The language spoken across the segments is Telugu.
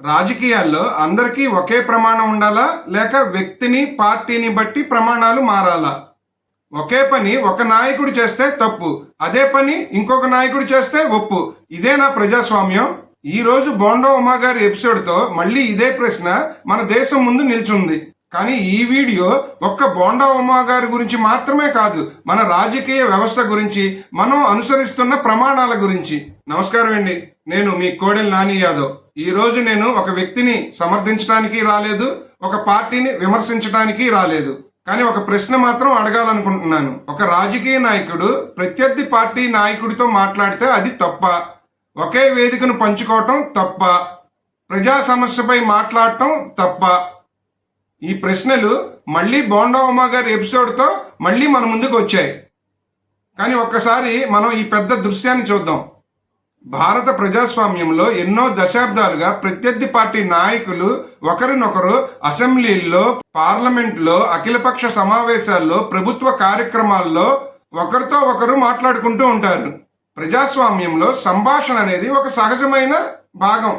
రాజకీయాల్లో అందరికీ ఒకే ప్రమాణం ఉండాలా లేక వ్యక్తిని పార్టీని బట్టి ప్రమాణాలు మారాలా? ఒకే పని ఒక నాయకుడు చేస్తే తప్పు, అదే పని ఇంకొక నాయకుడు చేస్తే ఒప్పు. ఇదేనా ప్రజాస్వామ్యం? ఈ రోజు బోండా ఉమా గారి ఎపిసోడ్తో మళ్ళీ ఇదే ప్రశ్న మన దేశం ముందు నిల్చుంది. కానీ ఈ వీడియో ఒక్క బోండా ఉమా గారి గురించి మాత్రమే కాదు, మన రాజకీయ వ్యవస్థ గురించి, మనం అనుసరిస్తున్న ప్రమాణాల గురించి. నమస్కారం అండి, నేను మీ కోడెల నాని యాదవ్. ఈ రోజు నేను ఒక వ్యక్తిని సమర్థించడానికి రాలేదు, ఒక పార్టీని విమర్శించడానికి రాలేదు. కానీ ఒక ప్రశ్న మాత్రం అడగాలనుకుంటున్నాను. ఒక రాజకీయ నాయకుడు ప్రత్యర్థి పార్టీ నాయకుడితో మాట్లాడితే అది తప్ప? ఒకే వేదికను పంచుకోవటం తప్ప? ప్రజా సమస్యపై మాట్లాడటం తప్ప? ఈ ప్రశ్నలు మళ్ళీ బోండా ఉమా గారి ఎపిసోడ్తో మళ్ళీ మన ముందుకు వచ్చాయి. కానీ ఒక్కసారి మనం ఈ పెద్ద దృశ్యాన్ని చూద్దాం. భారత ప్రజాస్వామ్యంలో ఎన్నో దశాబ్దాలుగా ప్రత్యర్థి పార్టీ నాయకులు ఒకరినొకరు అసెంబ్లీల్లో, పార్లమెంట్లో, అఖిలపక్ష సమావేశాల్లో, ప్రభుత్వ కార్యక్రమాల్లో ఒకరితో ఒకరు మాట్లాడుకుంటూ ఉంటారు. ప్రజాస్వామ్యంలో సంభాషణ అనేది ఒక సహజమైన భాగం.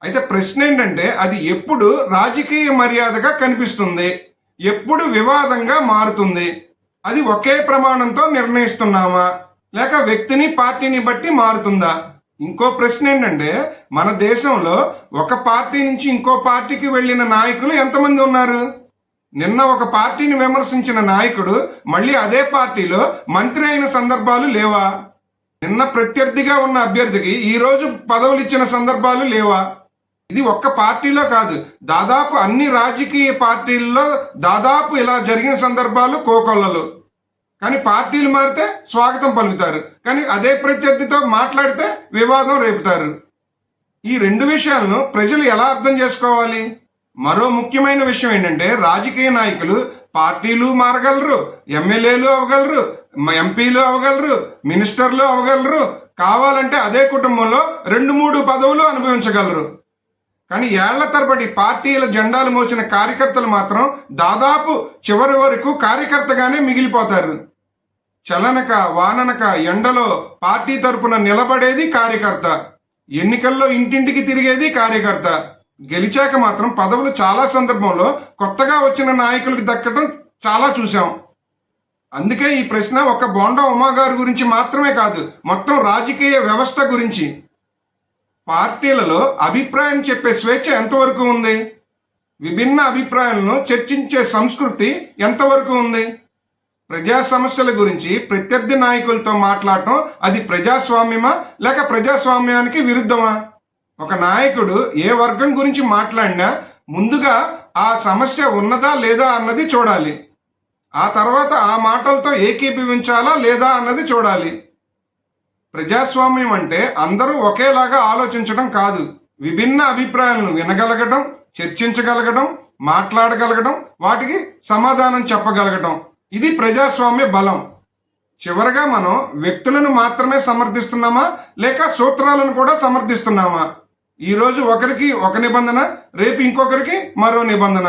అయితే ప్రశ్న ఏంటంటే, అది ఎప్పుడు రాజకీయ మర్యాదగా కనిపిస్తుంది, ఎప్పుడు వివాదంగా మారుతుంది? అది ఒకే ప్రమాణంతో నిర్ణయిస్తున్నామా లేక వ్యక్తిని పార్టీని బట్టి మారుతుందా? ఇంకో ప్రశ్న ఏంటంటే, మన దేశంలో ఒక పార్టీ నుంచి ఇంకో పార్టీకి వెళ్ళిన నాయకులు ఎంతమంది ఉన్నారు? నిన్న ఒక పార్టీని విమర్శించిన నాయకుడు మళ్ళీ అదే పార్టీలో మంత్రి అయిన సందర్భాలు లేవా? నిన్న ప్రత్యర్థిగా ఉన్న అభ్యర్థికి ఈరోజు పదవులు ఇచ్చిన సందర్భాలు లేవా? ఇది ఒక్క పార్టీలో కాదు, దాదాపు అన్ని రాజకీయ పార్టీల్లో దాదాపు ఇలా జరిగిన సందర్భాలు కోకొల్లలు. కానీ పార్టీలు మారితే స్వాగతం పలుకుతారు, కానీ అదే ప్రత్యర్థితో మాట్లాడితే వివాదం రేపుతారు. ఈ రెండు విషయాలను ప్రజలు ఎలా అర్థం చేసుకోవాలి? మరో ముఖ్యమైన విషయం ఏంటంటే, రాజకీయ నాయకులు పార్టీలు మారగలరు, ఎమ్మెల్యేలు అవ్వగలరు, ఎంపీలు అవ్వగలరు, మినిస్టర్లు అవ్వగలరు, కావాలంటే అదే కుటుంబంలో 2-3 పదవులు అనుభవించగలరు. కానీ ఏళ్ల తరబడి పార్టీల జెండాలు మోసిన కార్యకర్తలు మాత్రం దాదాపు చివరి వరకు కార్యకర్తగానే మిగిలిపోతారు. చలనక వాననక ఎండలో పార్టీ తరపున నిలబడేది కార్యకర్త, ఎన్నికల్లో ఇంటింటికి తిరిగేది కార్యకర్త. గెలిచాక మాత్రం పదవులు చాలా సందర్భంలో కొత్తగా వచ్చిన నాయకులకు దక్కడం చాలా చూసాం. అందుకే ఈ ప్రశ్న ఒక బోండా ఉమా గారి గురించి మాత్రమే కాదు, మొత్తం రాజకీయ వ్యవస్థ గురించి. పార్టీలలో అభిప్రాయం చెప్పే స్వేచ్ఛ ఎంతవరకు ఉంది? విభిన్న అభిప్రాయాలను చర్చించే సంస్కృతి ఎంతవరకు ఉంది? ప్రజా సమస్యల గురించి ప్రత్యర్థి నాయకులతో మాట్లాడటం అది ప్రజాస్వామ్యమా లేక ప్రజాస్వామ్యానికి విరుద్ధమా? ఒక నాయకుడు ఏ వర్గం గురించి మాట్లాడినా ముందుగా ఆ సమస్య ఉన్నదా లేదా అన్నది చూడాలి. ఆ తర్వాత ఆ మాటలతో ఏకీభవించాలా లేదా అన్నది చూడాలి. ప్రజాస్వామ్యం అంటే అందరూ ఒకేలాగా ఆలోచించడం కాదు, విభిన్న అభిప్రాయాలను వినగలగడం, చర్చించగలగడం, మాట్లాడగలగడం, వాటికి సమాధానం చెప్పగలగడం. ఇది ప్రజాస్వామ్య బలం. చివరగా మనం వ్యక్తులను మాత్రమే సమర్థిస్తున్నామా లేక సూత్రాలను కూడా సమర్థిస్తున్నామా? ఈరోజు ఒకరికి ఒక నిబంధన, రేపు ఇంకొకరికి మరో నిబంధన.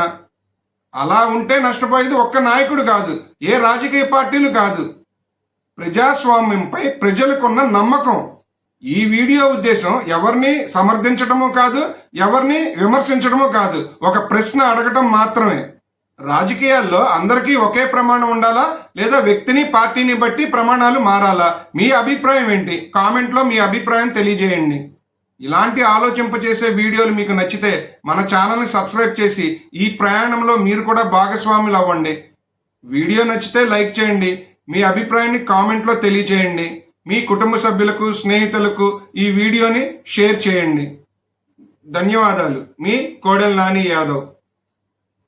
అలా ఉంటే నష్టపోయేది ఒక్క నాయకుడు కాదు, ఏ రాజకీయ పార్టీలు కాదు, ప్రజాస్వామ్యంపై ప్రజలకున్న నమ్మకం. ఈ వీడియో ఉద్దేశం ఎవరిని సమర్థించడమో కాదు, ఎవరిని విమర్శించడమో కాదు, ఒక ప్రశ్న అడగటం మాత్రమే. రాజకీయాల్లో అందరికీ ఒకే ప్రమాణం ఉండాలా లేదా వ్యక్తిని పార్టీని బట్టి ప్రమాణాలు మారాలా? మీ అభిప్రాయం ఏంటి? కామెంట్లో మీ అభిప్రాయం తెలియజేయండి. ఇలాంటి ఆలోచింపచేసే వీడియోలు మీకు నచ్చితే మన ఛానల్ని సబ్స్క్రైబ్ చేసి ఈ ప్రయాణంలో మీరు కూడా భాగస్వాములు అవ్వండి. వీడియో నచ్చితే లైక్ చేయండి, మీ అభిప్రాయాన్ని కామెంట్లో తెలియచేయండి. మీ కుటుంబ సభ్యులకు, స్నేహితులకు ఈ వీడియోని షేర్ చేయండి. ధన్యవాదాలు. మీ కోడెల నాని యాదవ్.